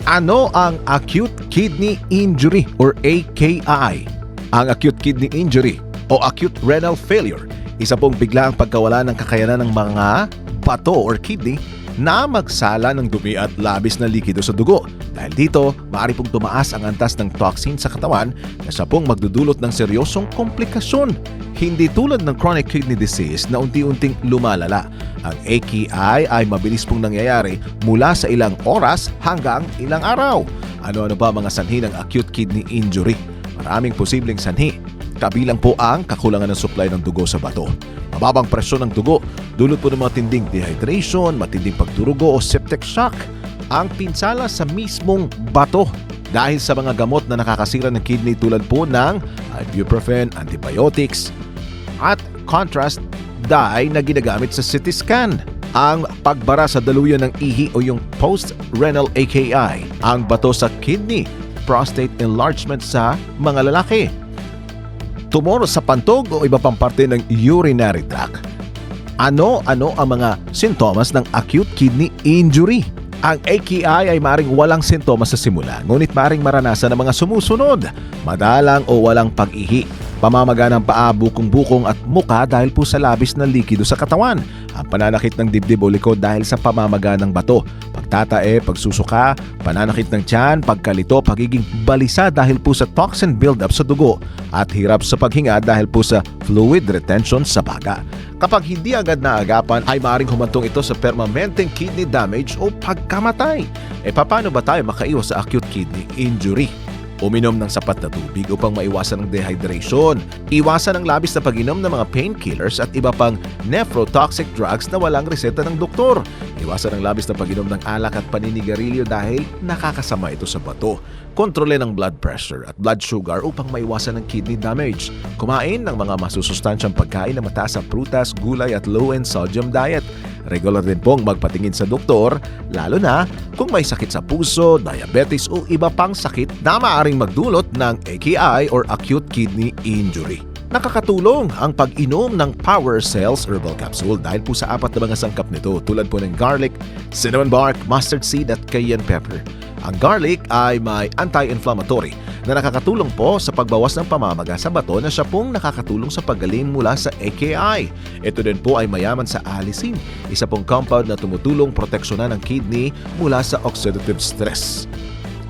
Ano ang acute kidney injury or AKI? Ang acute kidney injury o acute renal failure, isa pong biglaang pagkawala ng kakayanan ng mga bato or kidney na magsala ng dumi at labis na likido sa dugo. Dahil dito, maaari pong tumaas ang antas ng toxin sa katawan na siya pong magdudulot ng seryosong komplikasyon. Hindi tulad ng chronic kidney disease na unti-unting lumalala. Ang AKI ay mabilis pong nangyayari mula sa ilang oras hanggang ilang araw. Ano-ano ba mga sanhi ng acute kidney injury? Maraming posibleng sanhi. Kabilang po ang kakulangan ng supply ng dugo sa bato. Mababang presyon ng dugo, dulot po ng matinding dehydration, matinding pagdurugo o septic shock. Ang pinsala sa mismong bato dahil sa mga gamot na nakakasira ng kidney tulad po ng ibuprofen, antibiotics, at contrast dye na ginagamit sa CT scan. Ang pagbara sa daluyan ng ihi o yung post-renal AKI. Ang bato sa kidney, prostate enlargement sa mga lalaki. Tumor sa pantog o iba pang parte ng urinary tract. Ano-ano ang mga sintomas ng acute kidney injury? Ang AKI ay maring walang sintomas sa simula, ngunit maring maranasan ng mga sumusunod. Madalang o walang pag-ihi, pamamaga ng paa, bukong-bukong at muka dahil po sa labis na likido sa katawan. Ang pananakit ng dibdib o likod dahil sa pamamaga ng bato. Pagtatae, pagsusuka, pananakit ng tiyan, pagkalito, pagiging balisa dahil po sa toxin buildup sa dugo at hirap sa paghinga dahil po sa fluid retention sa baga. Kapag hindi agad naagapan ay maaaring humantong ito sa permanenteng kidney damage o pagkamatay. Paano ba tayo makaiwas sa acute kidney injury? Uminom ng sapat na tubig upang maiwasan ang dehydration. Iwasan ang labis na pag-inom ng mga painkillers at iba pang nephrotoxic drugs na walang reseta ng doktor. Iwasan ang labis na pag-inom ng alak at paninigarilyo dahil nakakasama ito sa bato. Kontrolin ang blood pressure at blood sugar upang maiwasan ang kidney damage. Kumain ng mga masusustansyang pagkain na mataas sa prutas, gulay at low in sodium diet. Regular din pong magpatingin sa doktor, lalo na kung may sakit sa puso, diabetes o iba pang sakit na maaaring magdulot ng AKI or acute kidney injury. Nakakatulong ang pag-inom ng Power Cells Herbal Capsule dahil po sa apat na mga sangkap nito tulad po ng garlic, cinnamon bark, mustard seed at cayenne pepper. Ang garlic ay may anti-inflammatory na nakakatulong po sa pagbawas ng pamamaga sa bato na siya pong nakakatulong sa paggaling mula sa AKI. Ito din po ay mayaman sa allicin, isa pong compound na tumutulong proteksyonan ng kidney mula sa oxidative stress.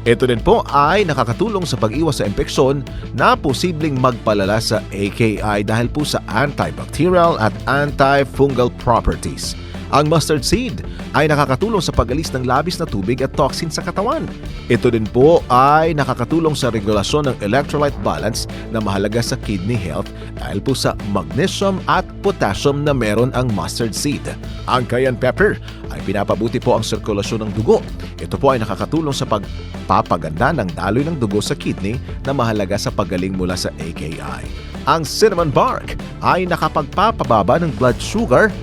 Ito din po ay nakakatulong sa pag-iwas sa impeksyon na posibleng magpalala sa AKI dahil po sa antibacterial at antifungal properties. Ang mustard seed ay nakakatulong sa pag-alis ng labis na tubig at toxin sa katawan. Ito din po ay nakakatulong sa regulasyon ng electrolyte balance na mahalaga sa kidney health dahil po sa magnesium at potassium na meron ang mustard seed. Ang cayenne pepper ay pinapabuti po ang sirkulasyon ng dugo. Ito po ay nakakatulong sa pagpapaganda ng daloy ng dugo sa kidney na mahalaga sa paggaling mula sa AKI. Ang cinnamon bark ay nakapagpapababa ng blood sugar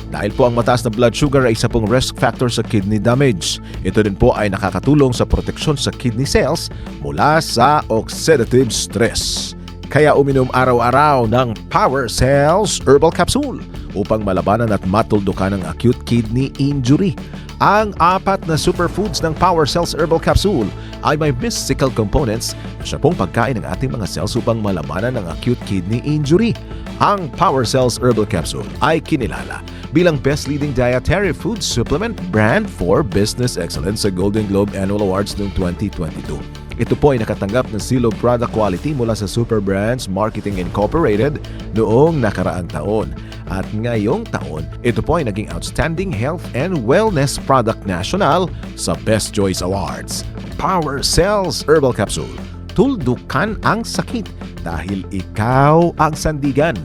dahil po ang mataas na blood sugar ay isa pong risk factor sa kidney damage. Ito din po ay nakakatulong sa proteksyon sa kidney cells mula sa oxidative stress. Kaya uminom araw-araw ng Power Cells Herbal Capsule upang malabanan at matuldukan ang acute kidney injury. Ang apat na superfoods ng Power Cells Herbal Capsule ay may mystical components na siya pong pagkain ng ating mga cells upang malabanan ang acute kidney injury. Ang Power Cells Herbal Capsule ay kinilala bilang best leading dietary food supplement brand for business excellence sa Golden Globe Annual Awards noong 2022. Ito po ay nakatanggap ng Seal of Product Quality mula sa Super Brands Marketing Incorporated noong nakaraang taon. At ngayong taon, ito po ay naging Outstanding Health and Wellness Product National sa Best Choice Awards. Power Cells Herbal Capsule. Tuldukan ang sakit dahil ikaw ang sandigan.